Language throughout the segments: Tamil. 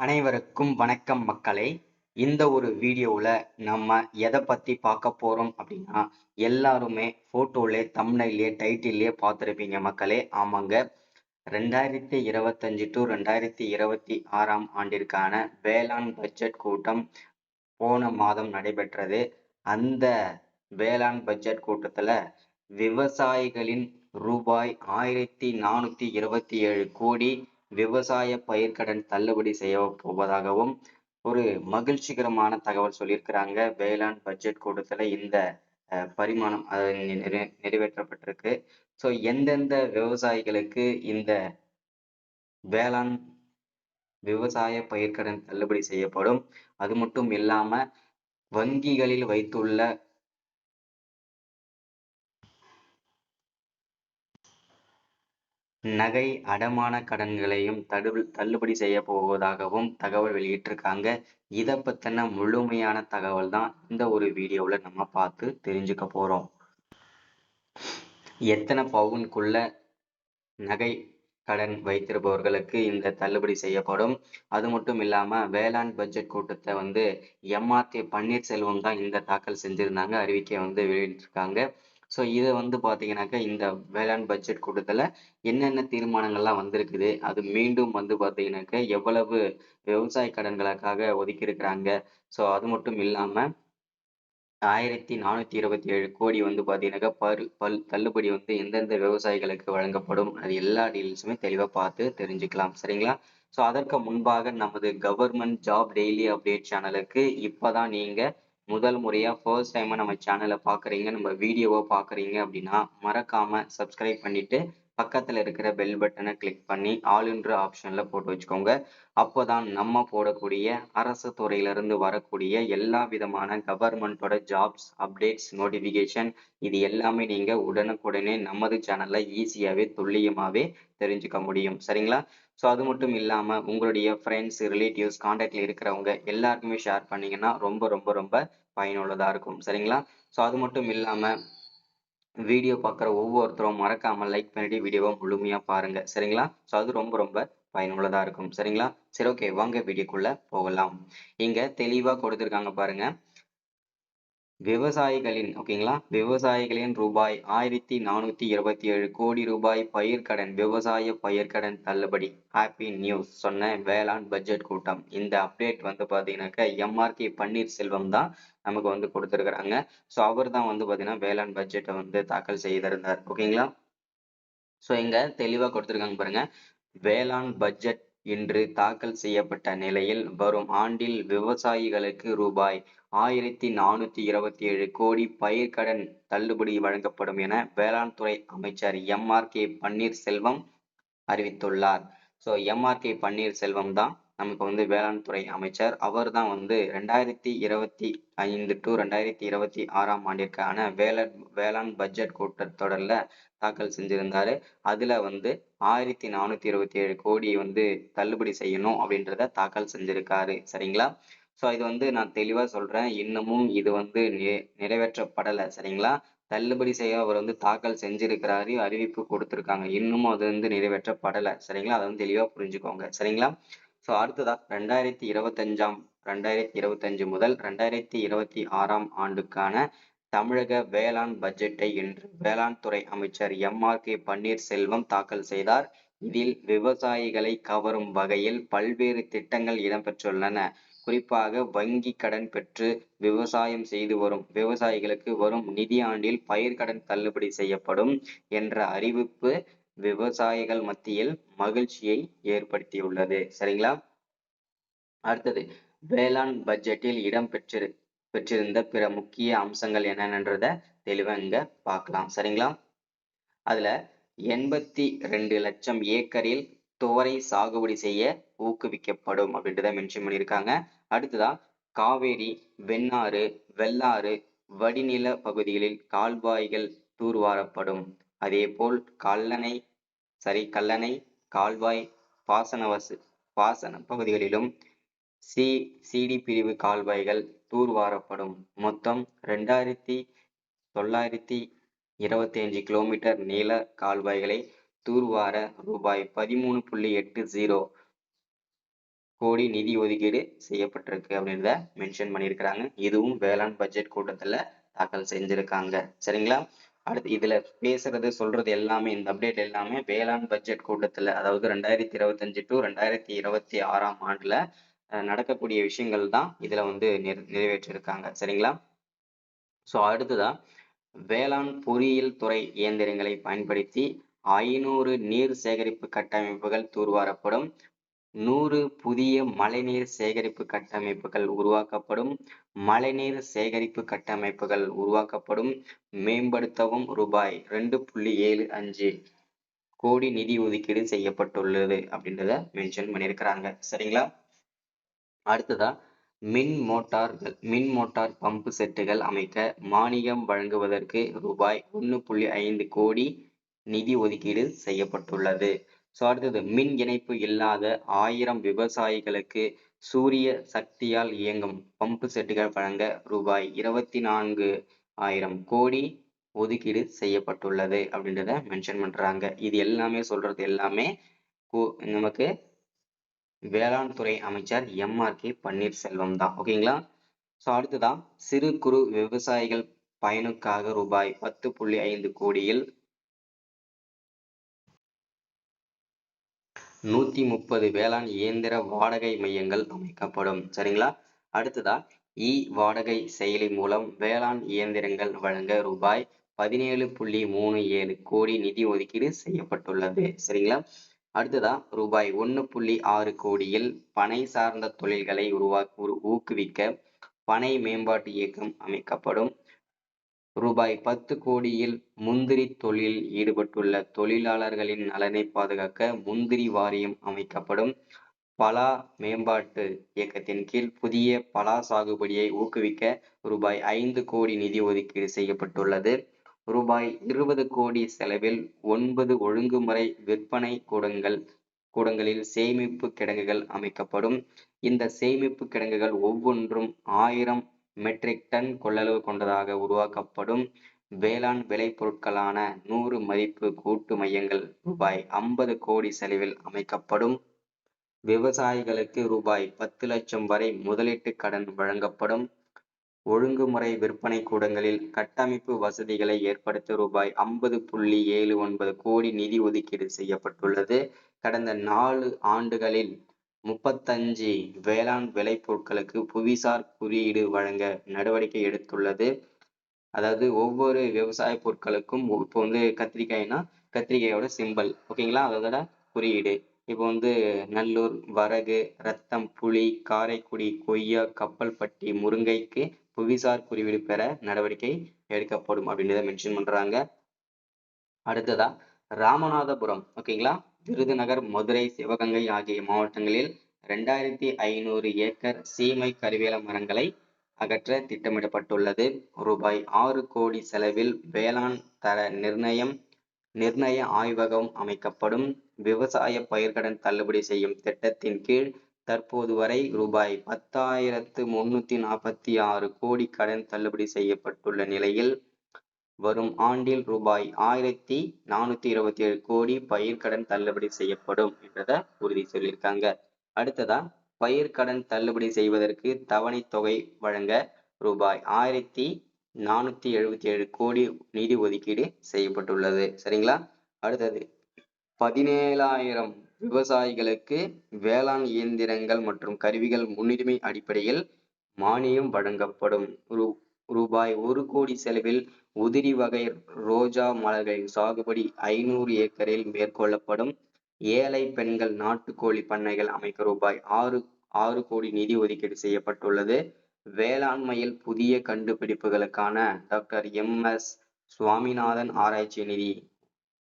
அனைவருக்கும் வணக்கம் மக்களே. இந்த ஒரு வீடியோவில் நம்ம எதை பற்றி பார்க்க போகிறோம் அப்படின்னா, எல்லாருமே ஃபோட்டோலே தம்ப்நெயிலே டைட்டில்லே பார்த்துருப்பீங்க மக்களே. ஆமாங்க, 2025 டு 2026 ஆண்டிற்கான வேளாண் பட்ஜெட் கூட்டம் போன மாதம் நடைபெற்றது. அந்த வேளாண் பட்ஜெட் கூட்டத்தில் விவசாயிகளின் ரூபாய் 1427 கோடி விவசாய பயிர்க்கடன் தள்ளுபடி செய்ய போவதாகவும் ஒரு மகிழ்ச்சிகரமான தகவல் சொல்லியிருக்கிறாங்க. வேளாண் பட்ஜெட் கூட்டத்துல இந்த பரிமாணம் நிறைவேற்றப்பட்டிருக்கு. ஸோ எந்தெந்த விவசாயிகளுக்கு இந்த வேளாண் விவசாய பயிர்க்கடன் தள்ளுபடி செய்யப்படும், அது மட்டும் இல்லாம வங்கிகளில் வைத்துள்ள நகை அடமான கடன்களையும் தள்ளுபடி செய்ய போவதாகவும் தகவல் வெளியிட்டிருக்காங்க. இதை பத்தின முழுமையான தகவல் தான் இந்த ஒரு வீடியோவில் நம்ம பார்த்து தெரிஞ்சுக்க போறோம். எத்தனை பவுனுக்குள்ள நகை கடன் வைத்திருப்பவர்களுக்கு இந்த தள்ளுபடி செய்யப்படும், அது மட்டும் இல்லாம வேளாண் பட்ஜெட் கூட்டத்தை எம்ஆர்கே பன்னீர்செல்வம் தான் இந்த தாக்கல் செஞ்சிருந்தாங்க, அறிவிக்கை வெளியிட்டிருக்காங்க. ஸோ இதை பார்த்தீங்கன்னாக்கா இந்த வேளாண் பட்ஜெட் கூட்டத்தில் என்னென்ன தீர்மானங்கள்லாம் வந்திருக்குது, அது மீண்டும் பார்த்தீங்கன்னாக்கா எவ்வளவு விவசாய கடன்களுக்காக ஒதுக்கி இருக்கிறாங்க. ஸோ அது மட்டும் இல்லாமல் 1427 கோடி பார்த்தீங்கன்னாக்கா தள்ளுபடி எந்தெந்த விவசாயிகளுக்கு வழங்கப்படும், அது எல்லா டீல்ஸுமே தெளிவாக பார்த்து தெரிஞ்சுக்கலாம். சரிங்களா? ஸோ அதற்கு முன்பாக நமது கவர்மெண்ட் ஜாப் டெய்லி அப்டேட் சேனலுக்கு இப்போதான் நீங்கள் முதல் முறையாக ஃபர்ஸ்ட் டைமாக நம்ம சேனலை பார்க்குறீங்க, நம்ம வீடியோவை பார்க்குறீங்க அப்படின்னா மறக்காமல் சப்ஸ்கிரைப் பண்ணிவிட்டு பக்கத்தில் இருக்கிற பெல் பட்டனை கிளிக் பண்ணி ஆல் என்ற ஆப்ஷனில் போட்டு வச்சுக்கோங்க. அப்போதான் நம்ம போடக்கூடிய அரசு துறையிலிருந்து வரக்கூடிய எல்லா விதமான கவர்மெண்ட்டோட ஜாப்ஸ் அப்டேட்ஸ் நோட்டிஃபிகேஷன் இது எல்லாமே நீங்கள் உடனுக்குடனே நமது சேனலில் ஈஸியாகவே துல்லியமாகவே தெரிஞ்சுக்க முடியும். சரிங்களா? ஸோ அது மட்டும் இல்லாமல் உங்களுடைய ஃப்ரெண்ட்ஸ் ரிலேட்டிவ்ஸ் கான்டாக்டில் இருக்கிறவங்க எல்லாருக்குமே ஷேர் பண்ணிங்கன்னா ரொம்ப ரொம்ப ரொம்ப பயனுள்ளதாக இருக்கும். சரிங்களா? ஸோ அது மட்டும் இல்லாமல் வீடியோ பார்க்குற ஒவ்வொருத்தரும் மறக்காமல் லைக் பண்ணிட்டு வீடியோவை முழுமையாக பாருங்க. சரிங்களா? ஸோ அது ரொம்ப ரொம்ப பயனுள்ளதாக இருக்கும். சரிங்களா? சரி, ஓகே, வாங்க வீடியோக்குள்ள போகலாம். இங்க தெளிவாக கொடுத்துருக்காங்க பாருங்க. விவசாயிகளின் ரூபாய் 1427 கோடி ரூபாய் பயிர்க்கடன் விவசாய பயிர்க்கடன் தள்ளுபடி. ஹாப்பி நியூஸ் சொன்ன வேளாண் பட்ஜெட் கூட்டம். இந்த அப்டேட் பார்த்தீங்கன்னாக்கா எம்ஆர்கே பன்னீர்செல்வம் தான் நமக்கு கொடுத்துருக்குறாங்க. ஸோ அவர் தான் பார்த்தீங்கன்னா வேளாண் பட்ஜெட்டை தாக்கல் செய்திருந்தார். ஓகேங்களா? ஸோ இங்க தெளிவாக கொடுத்துருக்காங்க பாருங்க. வேளாண் பட்ஜெட் இன்று தாக்கல் செய்யப்பட்ட நிலையில் வரும் ஆண்டில் விவசாயிகளுக்கு ரூபாய் 1427 கோடி பயிர்க்கடன் தள்ளுபடி வழங்கப்படும் என வேளாண் துறை அமைச்சர் எம்ஆர்கே பன்னீர்செல்வம் அறிவித்துள்ளார். ஸோ எம்ஆர்கே பன்னீர்செல்வம் தான் நமக்கு வேளாண் துறை அமைச்சர். அவர் தான் 2025 டு 2026 ஆண்டிற்கான வேளாண் பட்ஜெட் கூட்டத்தொடரில் தாக்கல் செஞ்சிருந்தாரு. அதுல 1427 கோடி தள்ளுபடி செய்யணும் அப்படின்றத தாக்கல் செஞ்சிருக்காரு. சரிங்களா? ஸோ இது நான் தெளிவா சொல்றேன், இன்னமும் இது நிறைவேற்றப்படலை. சரிங்களா? தள்ளுபடி செய்ய அவர் தாக்கல் செஞ்சிருக்கிறாரு, அறிவிப்பு கொடுத்திருக்காங்க, இன்னமும் அது நிறைவேற்றப்படலை. சரிங்களா? அதை தெளிவா புரிஞ்சுக்கோங்க. சரிங்களா? ஸோ அடுத்ததா 2025 முதல் 2026 ஆண்டுக்கான தமிழக வேளாண் பட்ஜெட்டை இன்று வேளாண் துறை அமைச்சர் எம்ஆர்கே பன்னீர்செல்வம் தாக்கல் செய்தார். இதில் விவசாயிகளை கவரும் வகையில் பல்வேறு திட்டங்கள் இடம்பெற்றுள்ளன. குறிப்பாக வங்கி கடன் பெற்று விவசாயம் செய்து வரும் விவசாயிகளுக்கு வரும் நிதியாண்டில் பயிர்க்கடன் தள்ளுபடி செய்யப்படும் என்ற அறிவிப்பு விவசாயிகள் மத்தியில் மகிழ்ச்சியை ஏற்படுத்தியுள்ளது. சரிங்களா? அடுத்தது, வேளாண் பட்ஜெட்டில் பெற்றிருந்த பிற முக்கிய அம்சங்கள் என்னென்னன்றத தெளிவா இங்க பார்க்கலாம். சரிங்களா? அதுல 82 லட்சம் ஏக்கரில் துவரை சாகுபடி செய்ய ஊக்குவிக்கப்படும் அப்படின்றத மென்ஷன் பண்ணியிருக்காங்க. அடுத்ததா, காவேரி, வெண்ணாறு, வெள்ளாறு வடிநில பகுதிகளில் கால்வாய்கள் தூர்வாரப்படும். அதே போல் கல்லணை, கால்வாய் பாசன பகுதிகளிலும் சிடி பிரிவு கால்வாய்கள் தூர்வாரப்படும். மொத்தம் 2925 கிலோமீட்டர் நீள கால்வாய்களை தூர்வார ரூபாய் 13.80 கோடி நிதி ஒதுக்கீடு செய்யப்பட்டிருக்கு அப்படின்றத மென்ஷன் பண்ணியிருக்கிறாங்க. இதுவும் வேளாண் பட்ஜெட் கூட்டத்துல தாக்கல் செஞ்சிருக்காங்க. சரிங்களா? அடுத்து இதுல பேசுறது சொல்றது எல்லாமே இந்த அப்டேட் எல்லாமே வேளாண் பட்ஜெட் கூட்டத்துல, அதாவது 2025 to 2026ஆம் ஆண்டுல நடக்கக்கூடிய விஷயங்கள் தான் இதுல வந்து நிறைவேற்றிருக்காங்க. சரிங்களா? சோ அடுத்ததா வேளாண் பொறியியல் துறை இயந்திரங்களை பயன்படுத்தி 500 நீர் சேகரிப்பு கட்டமைப்புகள் தூர்வாரப்படும். 100 புதிய மழைநீர் சேகரிப்பு கட்டமைப்புகள் உருவாக்கப்படும். மழைநீர் சேகரிப்பு கட்டமைப்புகள் உருவாக்கப்படும். மேம்படுத்தவும் ரூபாய் 2.75 கோடி நிதி ஒதுக்கீடு செய்யப்பட்டுள்ளது அப்படின்றத மென்ஷன் பண்ணியிருக்கிறாங்க. சரிங்களா? அடுத்ததா மின் மோட்டார் பம்பு செட்டுகள் அமைக்க மானியம் வழங்குவதற்கு ரூபாய் 1.5 கோடி நிதி ஒதுக்கீடு செய்யப்பட்டுள்ளது. ஸோ அடுத்தது மின் இணைப்பு இல்லாத 1000 விவசாயிகளுக்கு சூரிய சக்தியால் இயங்கும் பம்பு செட்டுகள் வழங்க ரூபாய் 24,000 கோடி ஒதுக்கீடு செய்யப்பட்டுள்ளது அப்படின்றத மென்ஷன் பண்றாங்க. இது எல்லாமே சொல்றது எல்லாமே நமக்கு வேளாண் துறை அமைச்சர் எம்.ஆர்.கே. பன்னீர்செல்வம் தான். ஓகேங்களா? ஸோ அடுத்ததான் சிறு குறு விவசாயிகள் பயனுக்காக ரூபாய் 10.5 கோடியில் 130 வேளாண் இயந்திர வாடகை மையங்கள் அமைக்கப்படும். சரிங்களா? அடுத்ததா வாடகை செயலி மூலம் வேளாண் இயந்திரங்கள் வழங்க ரூபாய் 17.37 கோடி நிதி ஒதுக்கீடு செய்யப்பட்டுள்ளது. சரிங்களா? அடுத்ததா ரூபாய் 1.6 கோடியில் பனை சார்ந்த தொழில்களை ஊக்குவிக்க பனை மேம்பாட்டு இயக்கம் அமைக்கப்படும். ரூபாய் 10 கோடியில் முந்திரி தொழிலில் ஈடுபட்டுள்ள தொழிலாளர்களின் நலனை பாதுகாக்க முந்திரி வாரியம் அமைக்கப்படும். பலா மேம்பாட்டு இயக்கத்தின் கீழ் புதிய பலா சாகுபடியை ஊக்குவிக்க ரூபாய் 5 கோடி நிதி ஒதுக்கீடு செய்யப்பட்டுள்ளது. ரூபாய் 20 கோடி செலவில் 9 ஒழுங்குமுறை விற்பனை கூடங்களில் சேமிப்பு கிடங்குகள் அமைக்கப்படும். இந்த சேமிப்பு கிடங்குகள் ஒவ்வொன்றும் 1000 மெட்ரிக் டன் கொள்ளளவு கொண்டதாக உருவாக்கப்படும். வேளாண் விளைபொருட்களான 100 மதிப்பு கூட்டு மையங்கள் ரூபாய் 50 கோடி செலவில் அமைக்கப்படும். விவசாயிகளுக்கு ரூபாய் 10 லட்சம் வரை முதலீட்டு கடன் வழங்கப்படும். ஒழுங்குமுறை விற்பனை கூடங்களில் கட்டமைப்பு வசதிகளை ஏற்படுத்த ரூபாய் 50.79 கோடி நிதி ஒதுக்கீடு செய்யப்பட்டுள்ளது. கடந்த 4 ஆண்டுகளில் 35 வேளாண் விளைபொருட்களுக்கு புவிசார் குறியீடு வழங்க நடவடிக்கை எடுத்துள்ளது. அதாவது ஒவ்வொரு விவசாய பொருட்களுக்கும் இப்போ வந்து கத்திரிக்காய்னா கத்திரிக்காயோட சிம்பல், ஓகேங்களா, அதோட குறியீடு. இப்போ வந்து நல்லூர் வரகு, ரத்தம், புளி, காரைக்குடி, கொய்யா, கப்பல்பட்டி, முருங்கைக்கு புவிசார் குறியீடு பெற நடவடிக்கை எடுக்கப்படும் அப்படின்றத மென்ஷன் பண்றாங்க. அடுத்ததா ராமநாதபுரம், ஓகேங்களா, விருதுநகர், மதுரை, சிவகங்கை ஆகிய மாவட்டங்களில் 2500 ஏக்கர் சீமை கருவேல மரங்களை அகற்ற திட்டமிடப்பட்டுள்ளது. ரூபாய் 6 கோடி செலவில் வேளாண் தர நிர்ணய ஆய்வகம் அமைக்கப்படும். விவசாய பயிர்க்கடன் தள்ளுபடி செய்யும் திட்டத்தின் கீழ் தற்போது வரை ரூபாய் 10,346 கோடி கடன் தள்ளுபடி செய்யப்பட்டுள்ள நிலையில் வரும் ஆண்டில் ரூபாய் 1,427 கோடி பயிர்க்கடன் தள்ளுபடி செய்யப்படும் என்றத உறுதி சொல்லியிருக்காங்க. அடுத்ததா பயிர்க்கடன் தள்ளுபடி செய்வதற்கு தவணை தொகை வழங்க ரூபாய் 1,477 கோடி நிதி ஒதுக்கீடு செய்யப்பட்டுள்ளது. சரிங்களா? அடுத்தது 17,000 விவசாயிகளுக்கு வேளாண் இயந்திரங்கள் மற்றும் கருவிகள் முன்னுரிமை அடிப்படையில் மானியம் வழங்கப்படும். ரூபாய் 1 கோடி செலவில் உதிரி வகை ரோஜா மலர்களின் சாகுபடி 500 ஏக்கரில் மேற்கொள்ளப்படும். ஏழை பெண்கள் நாட்டுக்கோழி பண்ணைகள் அமைக்க ரூபாய் 6 கோடி நிதி ஒதுக்கீடு செய்யப்பட்டுள்ளது. வேளாண்மையில் புதிய கண்டுபிடிப்புகளுக்கான டாக்டர் எம்.எஸ். சுவாமிநாதன் ஆராய்ச்சி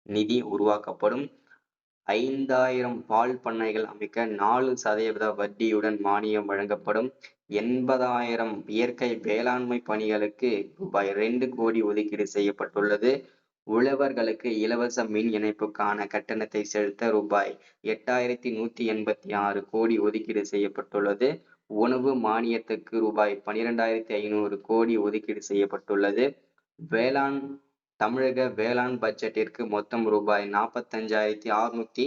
நிதி உருவாக்கப்படும். 5,000 பால் பண்ணைகள் அமைக்க 4% வட்டியுடன் மானியம் வழங்கப்படும். 80,000 இயற்கை வேளாண்மை பணிகளுக்கு ரூபாய் 2 கோடி ஒதுக்கீடு செய்யப்பட்டுள்ளது. உழவர்களுக்கு இலவச மின் இணைப்புக்கான கட்டணத்தை செலுத்த ரூபாய் 8,186 கோடி ஒதுக்கீடு செய்யப்பட்டுள்ளது. உணவு மானியத்துக்கு ரூபாய் 12,500 கோடி ஒதுக்கீடு செய்யப்பட்டுள்ளது. தமிழக வேளாண் பட்ஜெட்டிற்கு மொத்தம் ரூபாய் 45,600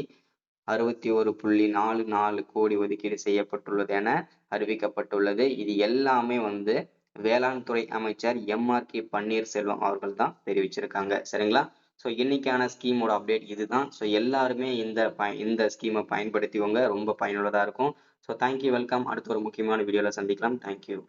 61.44 கோடி ஒதுக்கீடு செய்யப்பட்டுள்ளது என அறிவிக்கப்பட்டுள்ளது. இது எல்லாமே வந்து வேளாண் துறை அமைச்சர் எம்.ஆர்.கே. பன்னீர்செல்வம் அவர்கள் தான் தெரிவிச்சிருக்காங்க. சரிங்களா? ஸோ இன்னைக்கான ஸ்கீமோட அப்டேட் இதுதான். ஸோ எல்லாருமே இந்த ஸ்கீமை பயன்படுத்திக்கோங்க. ரொம்ப பயனுள்ளதா இருக்கும். So thank you, welcome. அடுத்த ஒரு முக்கியமான வீடியோல சந்திக்கலாம். தேங்க்யூ.